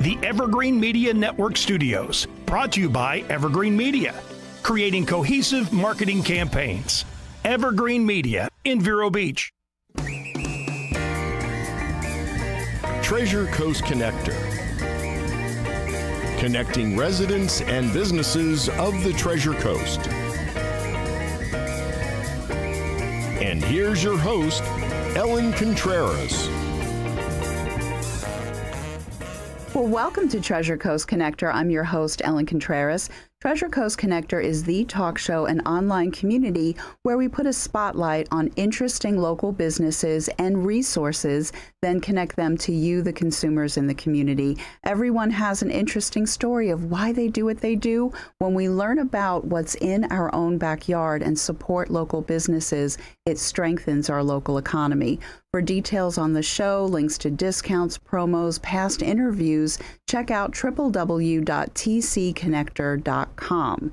the Evergreen Media Network Studios, brought to you by Evergreen Media, creating cohesive marketing campaigns. Evergreen Media in Vero Beach. Treasure Coast Connector, connecting residents and businesses of the Treasure Coast. And here's your host, Ellen Contreras. Well, welcome to Treasure Coast Connector. I'm your host, Ellen Contreras. Treasure Coast Connector is the talk show and online community where we put a spotlight on interesting local businesses and resources, then connect them to you, the consumers in the community. Everyone has an interesting story of why they do what they do. When we learn about what's in our own backyard and support local businesses, it strengthens our local economy. For details on the show, links to discounts, promos, past interviews, check out www.tcconnector.com.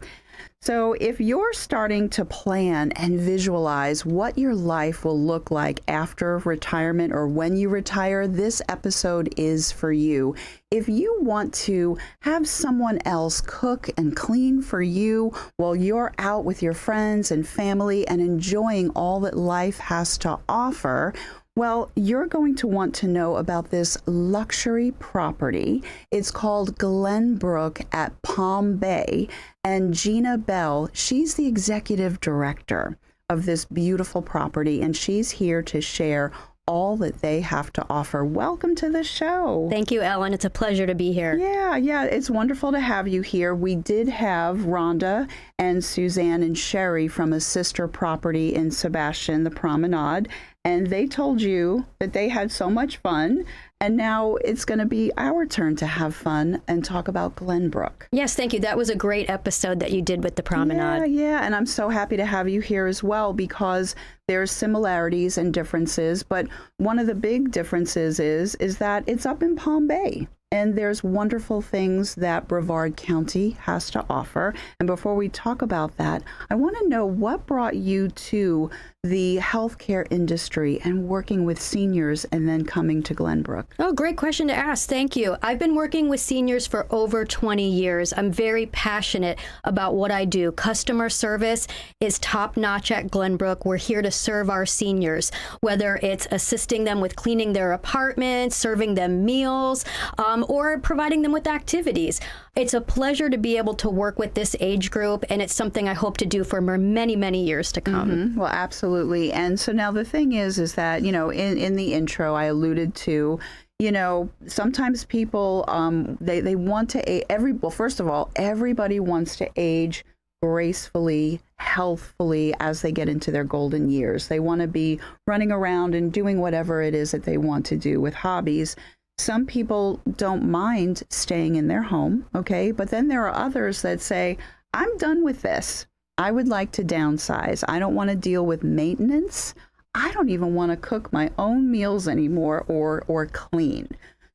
So if you're starting to plan and visualize what your life will look like after retirement or when you retire, this episode is for you. If you want to have someone else cook and clean for you while you're out with your friends and family and enjoying all that life has to offer, well, you're going to want to know about this luxury property. It's called Glenbrooke at Palm Bay. And Gina Bell, she's the executive director of this beautiful property, and she's here to share all that they have to offer. Welcome to the show. Thank you, Ellen. It's a pleasure to be here. Yeah, it's wonderful to have you here. We did have Rhonda and Suzanne and Sherry from a sister property in Sebastian, the Promenade, and they told you that they had so much fun. And now it's going to be our turn to have fun and talk about Glenbrooke. Yes, thank you. That was a great episode that you did with the Promenade. Yeah. And I'm so happy to have you here as well because there's similarities and differences. But one of the big differences is that it's up in Palm Bay. And there's wonderful things that Brevard County has to offer. And before we talk about that, I want to know what brought you to the healthcare industry and working with seniors and then coming to Glenbrooke? Oh, great question to ask. Thank you. I've been working with seniors for over 20 years. I'm very passionate about what I do. Customer service is top-notch at Glenbrooke. We're here to serve our seniors, whether it's assisting them with cleaning their apartments, serving them meals, or providing them with activities. It's a pleasure to be able to work with this age group, and it's something I hope to do for many, many years to come. Mm-hmm. Well, absolutely. And so now the thing is that, in the intro, I alluded to, sometimes people, they want to, first of all, everybody wants to age gracefully, healthfully as they get into their golden years. They want to be running around and doing whatever it is that they want to do with hobbies. Some people don't mind staying in their home, okay? But then there are others that say, I'm done with this. I would like to downsize. I don't want to deal with maintenance. I don't even want to cook my own meals anymore or clean.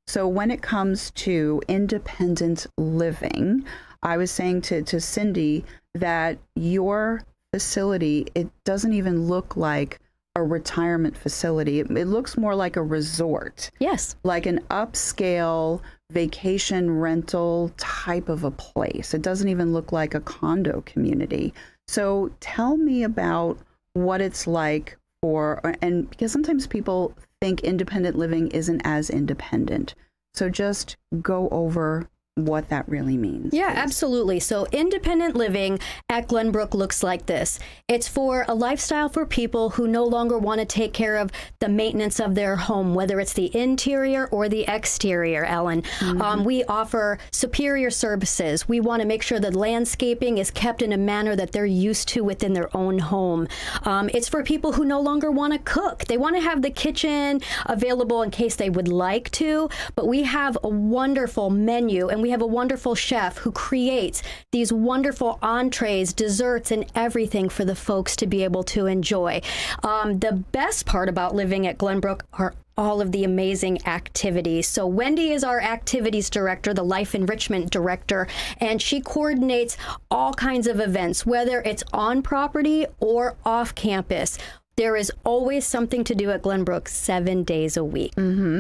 So when it comes to independent living, I was saying to Cindy that your facility, it doesn't even look like a retirement facility. It looks more like a resort. Yes. Like an upscale vacation rental type of a place. It doesn't even look like a condo community. So tell me about what it's like and because sometimes people think independent living isn't as independent. So just go over what that really means. Yeah, absolutely. So independent living at Glenbrooke looks like this. It's for a lifestyle for people who no longer want to take care of the maintenance of their home, whether it's the interior or the exterior, Ellen. Mm-hmm. We offer superior services. We want to make sure that landscaping is kept in a manner that they're used to within their own home. It's for people who no longer want to cook. They want to have the kitchen available in case they would like to, but we have a wonderful menu, and we have a wonderful chef who creates these wonderful entrees, desserts, and everything for the folks to be able to enjoy. The best part about living at Glenbrooke are all of the amazing activities. So Wendy is our activities director, the life enrichment director, and she coordinates all kinds of events, whether it's on property or off campus. There is always something to do at Glenbrooke 7 days a week.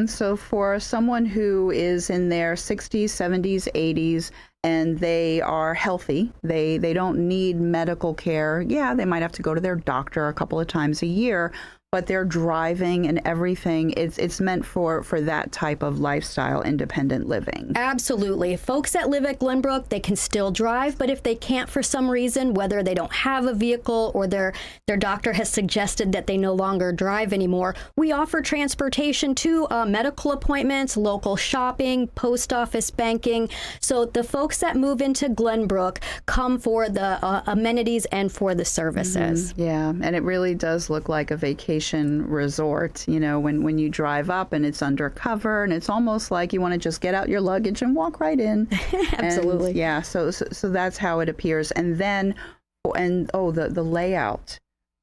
So for someone who is in their 60s, 70s, 80s, and they are healthy, they don't need medical care. Yeah, they might have to go to their doctor a couple of times a year, but they're driving and everything. It's meant for that type of lifestyle, independent living. Absolutely. Folks that live at Glenbrooke, they can still drive, but if they can't for some reason, whether they don't have a vehicle or their doctor has suggested that they no longer drive anymore, we offer transportation to medical appointments, local shopping, post office, banking. So the folks that move into Glenbrooke come for the amenities and for the services. Yeah, and it really does look like a vacation resort, when you drive up and it's undercover, and it's almost like you want to just get out your luggage and walk right in. Absolutely. And, yeah, so that's how it appears. And then, the layout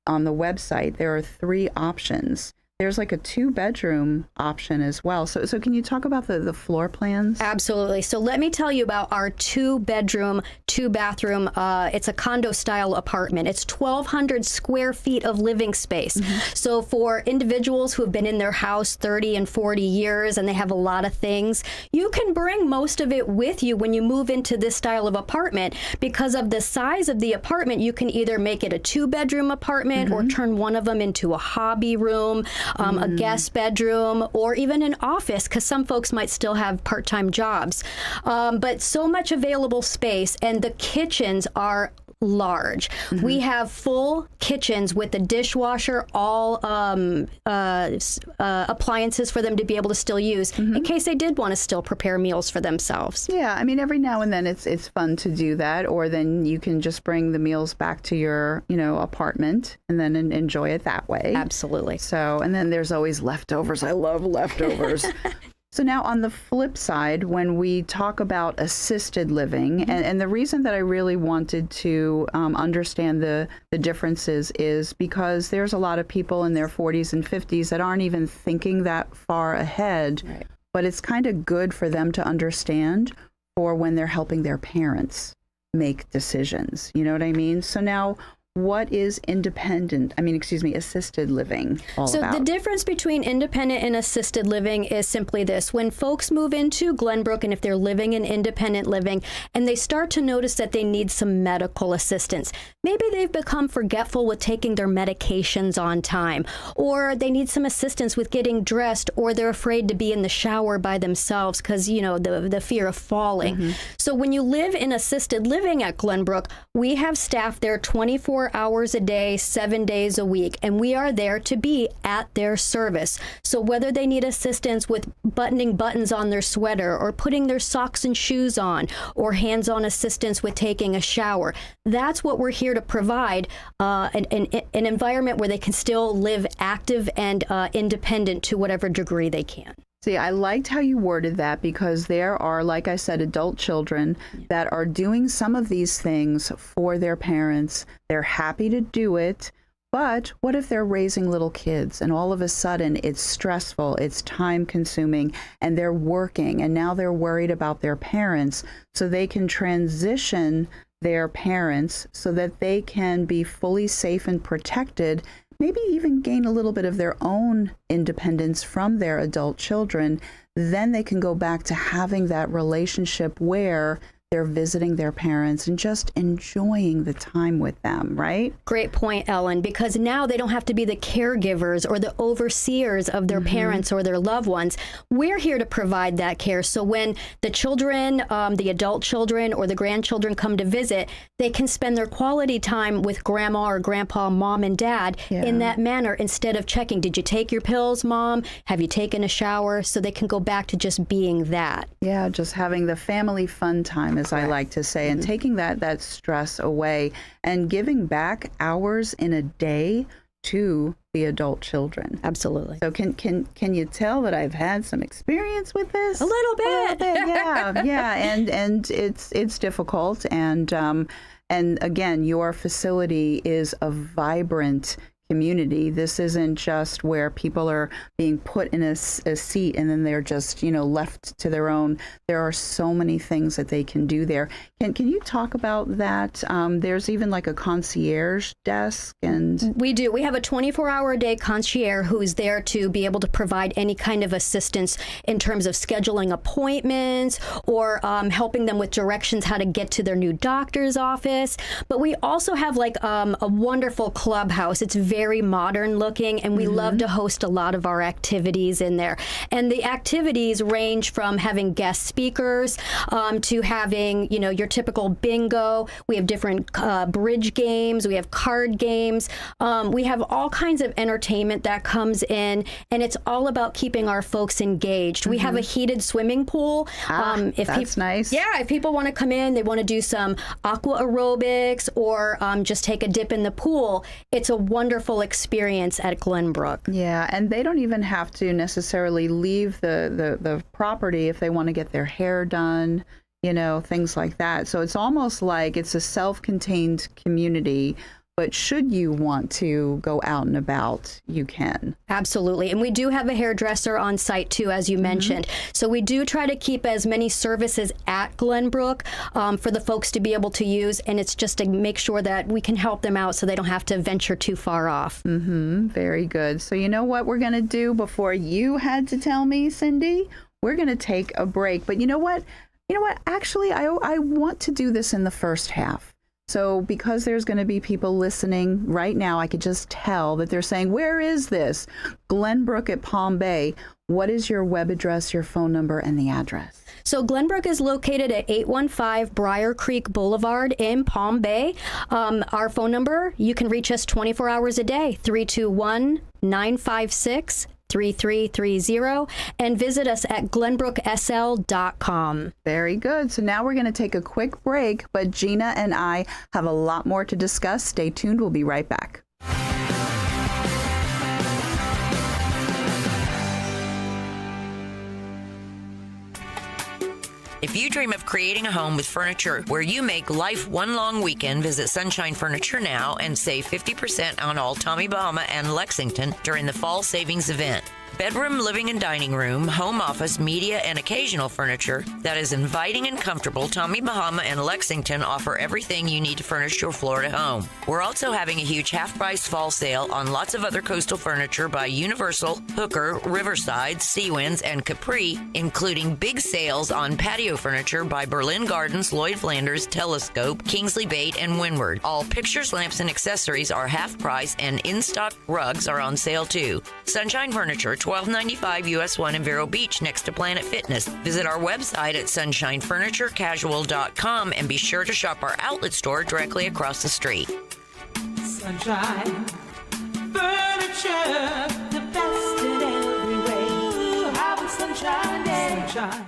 on the website, there are 3 options. There's like a 2-bedroom option as well. So can you talk about the floor plans? Absolutely. So let me tell you about our 2-bedroom, 2-bathroom. It's a condo style apartment. It's 1,200 square feet of living space. So for individuals who have been in their house 30 and 40 years and they have a lot of things, you can bring most of it with you when you move into this style of apartment. Because of the size of the apartment, you can either make it a 2-bedroom apartment or turn one of them into a hobby room, a guest bedroom, or even an office, because some folks might still have part-time jobs. But so much available space, and the kitchens are large. We have full kitchens with the dishwasher, all appliances for them to be able to still use in case they did want to still prepare meals for themselves. Yeah, I mean, every now and then it's fun to do that, or then you can just bring the meals back to your apartment and then enjoy it that way. Absolutely. So, and then there's always leftovers. I love leftovers. So now on the flip side, when we talk about assisted living, and the reason that I really wanted to understand the differences is because there's a lot of people in their 40s and 50s that aren't even thinking that far ahead, Right. but it's kind of good for them to understand for when they're helping their parents make decisions. You know what I mean? So now, what is assisted living all about? So the difference between independent and assisted living is simply this. When folks move into Glenbrooke, and if they're living in independent living, and they start to notice that they need some medical assistance, maybe they've become forgetful with taking their medications on time, or they need some assistance with getting dressed, or they're afraid to be in the shower by themselves because, the fear of falling. So when you live in assisted living at Glenbrooke, we have staff there 24 hours a day, 7 days a week, and we are there to be at their service. So whether they need assistance with buttoning buttons on their sweater, or putting their socks and shoes on, or hands-on assistance with taking a shower, that's what we're here to provide, an environment where they can still live active and independent to whatever degree they can. See, I liked how you worded that, because there are, like I said, adult children that are doing some of these things for their parents. They're happy to do it, but what if they're raising little kids and all of a sudden it's stressful, it's time consuming, and they're working, and now they're worried about their parents, so they can transition their parents so that they can be fully safe and protected, maybe even gain a little bit of their own independence from their adult children. Then they can go back to having that relationship where they're visiting their parents and just enjoying the time with them, right? Great point, Ellen, because now they don't have to be the caregivers or the overseers of their parents or their loved ones. We're here to provide that care. So when the children, the adult children or the grandchildren come to visit, they can spend their quality time with grandma or grandpa, mom and dad in that manner, instead of checking, did you take your pills, mom? Have you taken a shower? So they can go back to just being that. Yeah, just having the family fun time, as I like to say, and taking that stress away and giving back hours in a day to the adult children. Absolutely. So can you tell that I've had some experience with this? A little bit. Yeah, and it's difficult, and again, your facility is a vibrant community. This isn't just where people are being put in a seat and then they're just, left to their own. There are so many things that they can do there. Can you talk about that? There's even like a concierge desk, and we do. We have a 24-hour-a-day concierge who's there to be able to provide any kind of assistance in terms of scheduling appointments or helping them with directions how to get to their new doctor's office. But we also have like a wonderful clubhouse. It's very modern looking, and we love to host a lot of our activities in there. And the activities range from having guest speakers to having, your typical bingo. We have different bridge games. We have card games. We have all kinds of entertainment that comes in, and it's all about keeping our folks engaged. We have a heated swimming pool. That's nice. Yeah, if people want to come in, they want to do some aqua aerobics or just take a dip in the pool, it's a wonderful experience at Glenbrooke. Yeah, and they don't even have to necessarily leave the property if they want to get their hair done, things like that. So it's almost like it's a self-contained community. But should you want to go out and about, you can. Absolutely. And we do have a hairdresser on site, too, as you mentioned. So we do try to keep as many services at Glenbrooke for the folks to be able to use. And it's just to make sure that we can help them out so they don't have to venture too far off. Very good. So you know what we're going to do before you had to tell me, Cindy? We're going to take a break. But you know what? Actually, I want to do this in the first half. So because there's going to be people listening right now, I could just tell that they're saying, where is this? Glenbrooke at Palm Bay. What is your web address, your phone number, and the address? So Glenbrooke is located at 815 Briar Creek Boulevard in Palm Bay. Our phone number, you can reach us 24 hours a day, 321-956-3330, and visit us at glenbrookesl.com. Very good. So now we're going to take a quick break, but Gina and I have a lot more to discuss. Stay tuned. We'll be right back. If you dream of creating a home with furniture where you make life one long weekend, visit Sunshine Furniture now and save 50% on all Tommy Bahama and Lexington during the fall savings event. Bedroom, living, and dining room, home office, media, and occasional furniture that is inviting and comfortable, Tommy Bahama and Lexington offer everything you need to furnish your Florida home. We're also having a huge half-price fall sale on lots of other coastal furniture by Universal, Hooker, Riverside, Seawinds, and Capri, including big sales on patio furniture by Berlin Gardens, Lloyd Flanders, Telescope, Kingsley Bait, and Windward. All pictures, lamps, and accessories are half price, and in-stock rugs are on sale too. Sunshine Furniture, 1295 US 1 in Vero Beach next to Planet Fitness. Visit our website at sunshinefurniturecasual.com and be sure to shop our outlet store directly across the street. Sunshine Furniture, the best in every way. Have a sunshine day. Sunshine.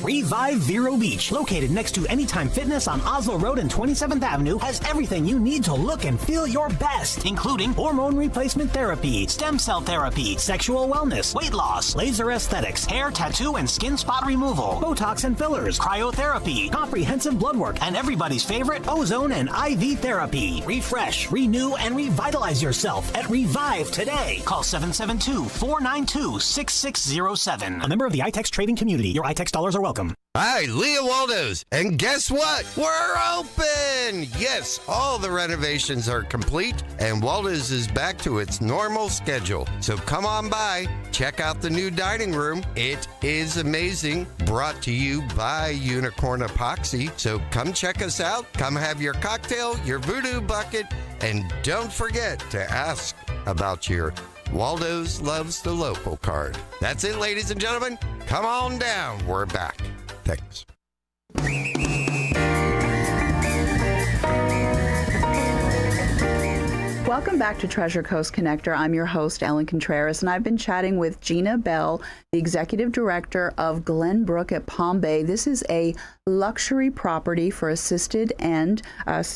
Revive Vero Beach, located next to Anytime Fitness on Oslo Road and 27th Avenue, has everything you need to look and feel your best, including hormone replacement therapy, stem cell therapy, sexual wellness, weight loss, laser aesthetics, hair, tattoo, and skin spot removal, Botox and fillers, cryotherapy, comprehensive blood work, and everybody's favorite ozone and IV therapy. Refresh, renew, and revitalize yourself at Revive today. Call 772-492-6607. A member of the iTex trading community. Your iTex dollars are welcome. Hi, Leah Waldo's, and guess what? We're open! Yes, all the renovations are complete, and Waldo's is back to its normal schedule. So come on by, check out the new dining room. It is amazing. Brought to you by Unicorn Epoxy. So come check us out, come have your cocktail, your voodoo bucket, and don't forget to ask about your Waldo's Loves the Local card. That's it, ladies and gentlemen. Come on down. We're back. Thanks. Welcome back to Treasure Coast Connector. I'm your host, Ellen Contreras, and I've been chatting with Gina Bell, the Executive Director of Glenbrooke at Palm Bay. This is a luxury property for assisted and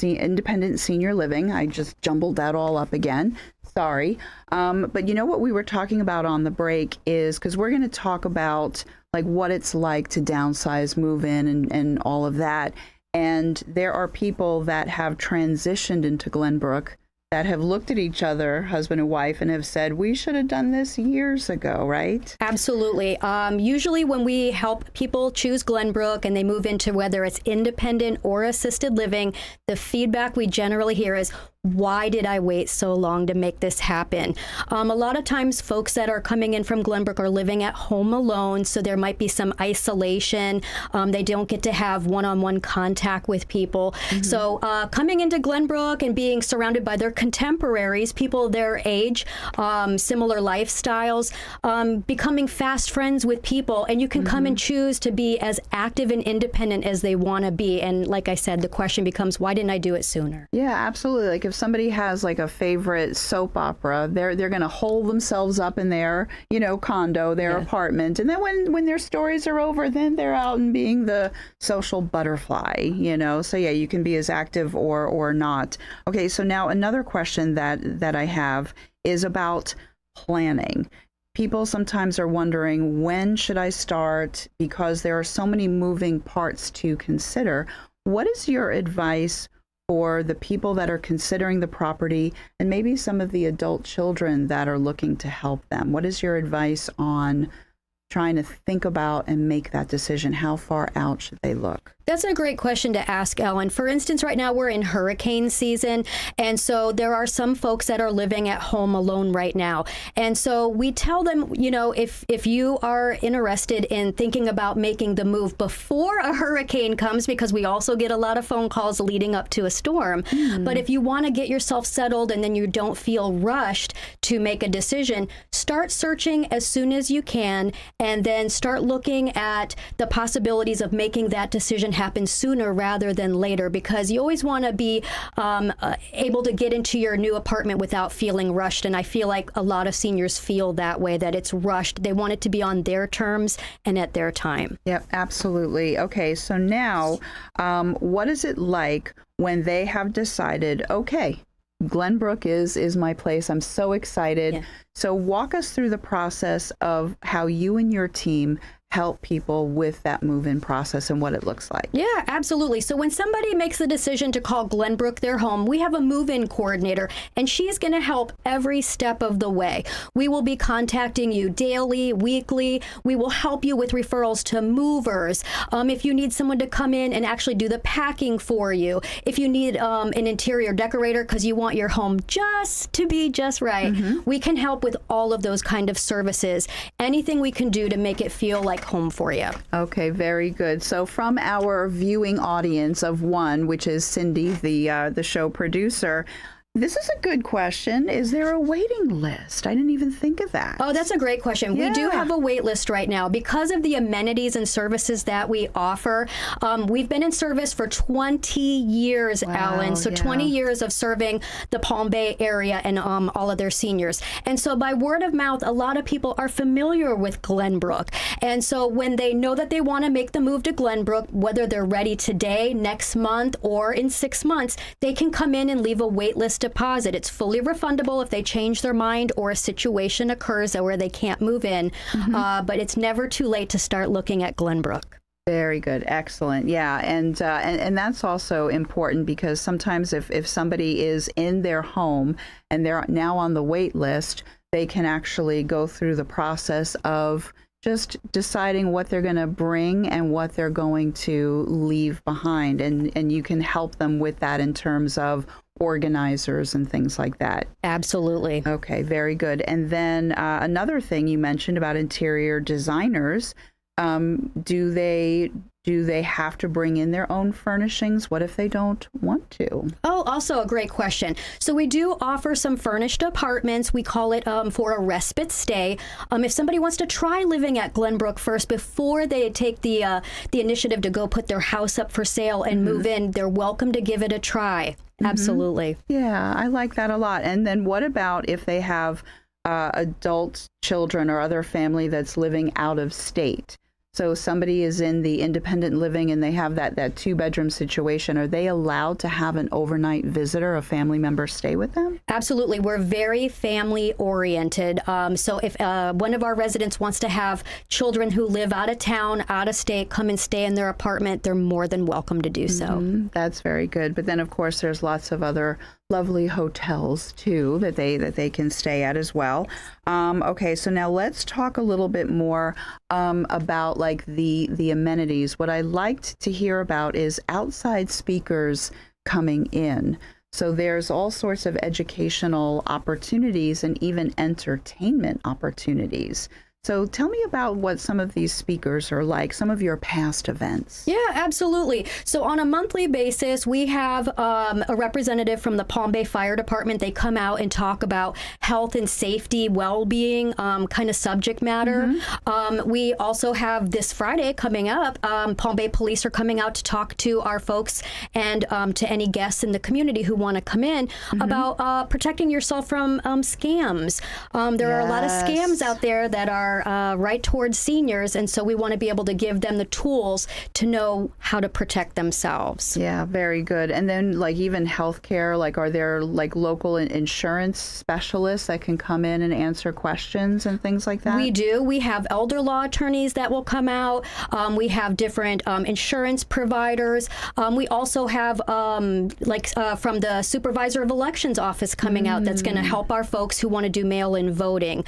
independent senior living. I just jumbled that all up again. Sorry. But you know what we were talking about on the break is, because we're going to talk about like what it's like to downsize, move in, and all of that. And there are people that have transitioned into Glenbrooke that have looked at each other, husband and wife, and have said, we should have done this years ago, right? Absolutely. Usually when we help people choose Glenbrooke and they move into whether it's independent or assisted living, the feedback we generally hear is, why did I wait so long to make this happen? A lot of times folks that are coming in from Glenbrooke are living at home alone, so there might be some isolation. They don't get to have one-on-one contact with people. So coming into Glenbrooke and being surrounded by their contemporaries, people their age, similar lifestyles, becoming fast friends with people, and you can come and choose to be as active and independent as they want to be. And like I said, the question becomes, why didn't I do it sooner? Yeah, absolutely. Like if somebody has like a favorite soap opera, they're going to hole themselves up in their, condo, their apartment. And then when their stories are over, then they're out and being the social butterfly, So yeah, you can be as active or not. Okay, so now another question that I have is about planning. People sometimes are wondering, when should I start? Because there are so many moving parts to consider. What is your advice for the people that are considering the property and maybe some of the adult children that are looking to help them? What is your advice on trying to think about and make that decision? How far out should they look? That's a great question to ask, Ellen. For instance, right now we're in hurricane season, and so there are some folks that are living at home alone right now. And so we tell them, if you are interested in thinking about making the move before a hurricane comes, because we also get a lot of phone calls leading up to a storm, but if you want to get yourself settled and then you don't feel rushed to make a decision, start searching as soon as you can, and then start looking at the possibilities of making that decision happen sooner rather than later, because you always want to be able to get into your new apartment without feeling rushed. And I feel like a lot of seniors feel that way, that it's rushed. They want it to be on their terms and at their time. Yep, absolutely. Okay, so now what is it like when they have decided, okay, Glenbrooke is my place. I'm so excited. Yeah. So walk us through the process of how you and your team help people with that move-in process and what it looks like. Yeah, absolutely. So when somebody makes the decision to call Glenbrooke their home, we have a move-in coordinator, and she's going to help every step of the way. We will be contacting you daily, weekly. We will help you with referrals to movers. If you need someone to come in and actually do the packing for you, if you need an interior decorator because you want your home just to be just right, we can help with all of those kind of services. Anything we can do to make it feel like home for you. Okay, very good. So from our viewing audience of one, which is Cindy, the show producer, this is a good question. Is there a waiting list? I didn't even think of that. Oh, that's a great question. Yeah. We do have a wait list right now because of the amenities and services that we offer. We've been in service for 20 years, Alan. So 20 years of serving the Palm Bay area and all of their seniors. And so by word of mouth, a lot of people are familiar with Glenbrooke. And so when they know that they want to make the move to Glenbrooke, whether they're ready today, next month, or in 6 months, they can come in and leave a wait list deposit. It's fully refundable if they change their mind or a situation occurs where they can't move in, but it's never too late to start looking at Glenbrooke. Very good. Excellent. Yeah. And that's also important because sometimes if somebody is in their home and they're now on the wait list, they can actually go through the process of just deciding what they're going to bring and what they're going to leave behind. And you can help them with that in terms of organizers and things like that. Absolutely. Okay, very good. And then another thing you mentioned about interior designers, do they have to bring in their own furnishings? What if they don't want to? Oh, also a great question. So we do offer some furnished apartments. We call it for a respite stay. If somebody wants to try living at Glenbrooke first before they take the initiative to go put their house up for sale and move in, they're welcome to give it a try. Absolutely. Yeah, I like that a lot. And then what about if they have adult children or other family that's living out of state? So somebody is in the independent living and they have that 2-bedroom situation. Are they allowed to have an overnight visitor, a family member, stay with them? Absolutely. We're very family oriented. So if one of our residents wants to have children who live out of town, out of state, come and stay in their apartment, they're more than welcome to do so. That's very good. But then, of course, there's lots of other lovely hotels too that they can stay at as well. Okay, so now let's talk a little bit more about like the amenities. What I liked to hear about is outside speakers coming in. So there's all sorts of educational opportunities and even entertainment opportunities. So tell me about what some of these speakers are like, some of your past events. Yeah, absolutely. So on a monthly basis, we have a representative from the Palm Bay Fire Department. They come out and talk about health and safety, well-being kind of subject matter. We also have this Friday coming up, Palm Bay Police are coming out to talk to our folks and to any guests in the community who want to come in about protecting yourself from scams. There are a lot of scams out there that are right towards seniors, and so we want to be able to give them the tools to know how to protect themselves. Yeah, very good. And then like even healthcare, like are there like local insurance specialists that can come in and answer questions and things like that? We do. We have elder law attorneys that will come out. We have different insurance providers. We also have from the supervisor of elections office coming out that's going to help our folks who want to do mail-in voting.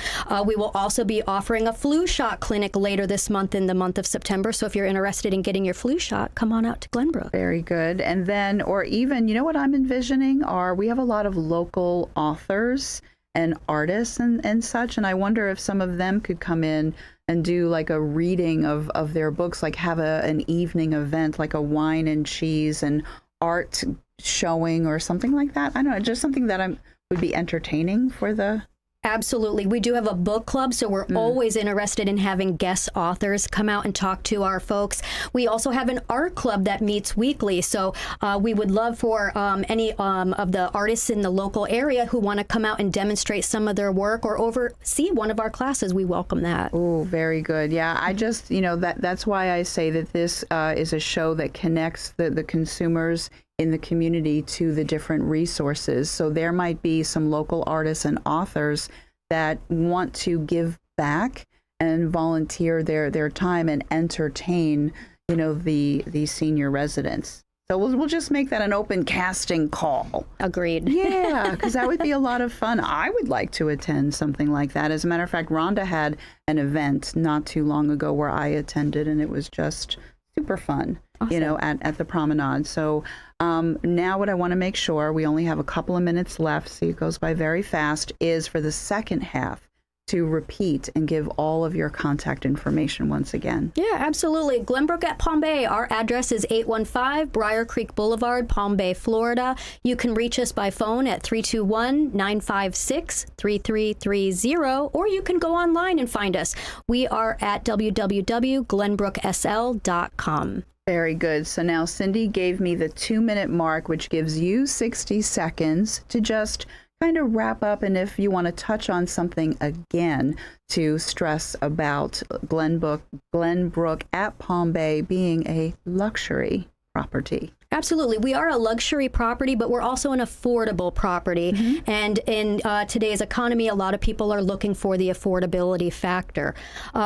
We will also be offering a flu shot clinic later this month in the month of September. So if you're interested in getting your flu shot, come on out to Glenbrooke. Very good. And then, or even, you know what I'm envisioning are, we have a lot of local authors and artists and such. And I wonder if some of them could come in and do like a reading of their books, like have an evening event, like a wine and cheese and art showing or something like that. I don't know, just something that would be entertaining for the... Absolutely. We do have a book club, so we're always interested in having guest authors come out and talk to our folks. We also have an art club that meets weekly, so we would love for any of the artists in the local area who want to come out and demonstrate some of their work or oversee one of our classes. We welcome that. Oh, very good. Yeah, I just, that's why I say that this is a show that connects the consumers in the community to the different resources. So there might be some local artists and authors that want to give back and volunteer their time and entertain, the senior residents. So we'll just make that an open casting call. Agreed. Yeah, because that would be a lot of fun. I would like to attend something like that. As a matter of fact, Rhonda had an event not too long ago where I attended, and it was just super fun. Awesome. At the promenade. So now what I want to make sure, we only have a couple of minutes left, so it goes by very fast, is for the second half to repeat and give all of your contact information once again. Yeah, absolutely. Glenbrooke at Palm Bay. Our address is 815 Briar Creek Boulevard, Palm Bay, Florida. You can reach us by phone at 321-956-3330, or you can go online and find us. We are at www.glenbrookesl.com. Very good. So now Cindy gave me the 2-minute mark, which gives you 60 seconds to just kind of wrap up. And if you want to touch on something again to stress about Glenbrooke at Palm Bay being a luxury property. Absolutely. We are a luxury property, but we're also an affordable property. And in today's economy, a lot of people are looking for the affordability factor.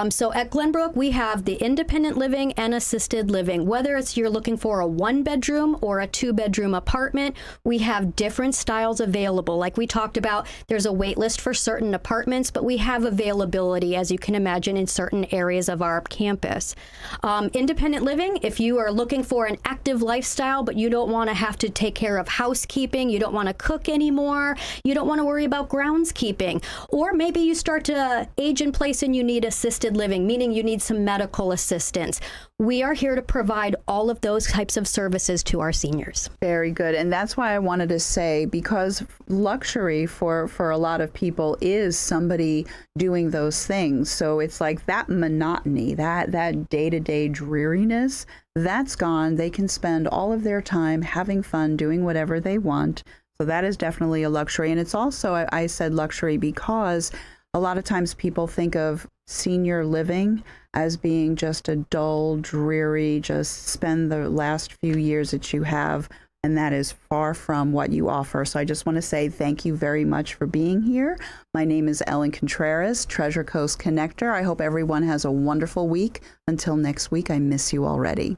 So at Glenbrooke, we have the independent living and assisted living. Whether it's you're looking for a 1-bedroom or a 2-bedroom apartment, we have different styles available. Like we talked about, there's a wait list for certain apartments, but we have availability, as you can imagine, in certain areas of our campus. Independent living, if you are looking for an active lifestyle, but you don't want to have to take care of housekeeping, you don't want to cook anymore, you don't want to worry about groundskeeping, or maybe you start to age in place and you need assisted living, meaning you need some medical assistance. We are here to provide all of those types of services to our seniors. Very good. And that's why I wanted to say, because luxury for a lot of people is somebody doing those things. So it's like that monotony, that day-to-day dreariness, that's gone. They can spend all of their time having fun, doing whatever they want. So that is definitely a luxury. And it's also, I said luxury because a lot of times people think of senior living as being just a dull, dreary, just spend the last few years that you have. And that is far from what you offer. So I just want to say thank you very much for being here. My name is Ellen Contreras, Treasure Coast Connector. I hope everyone has a wonderful week. Until next week, I miss you already.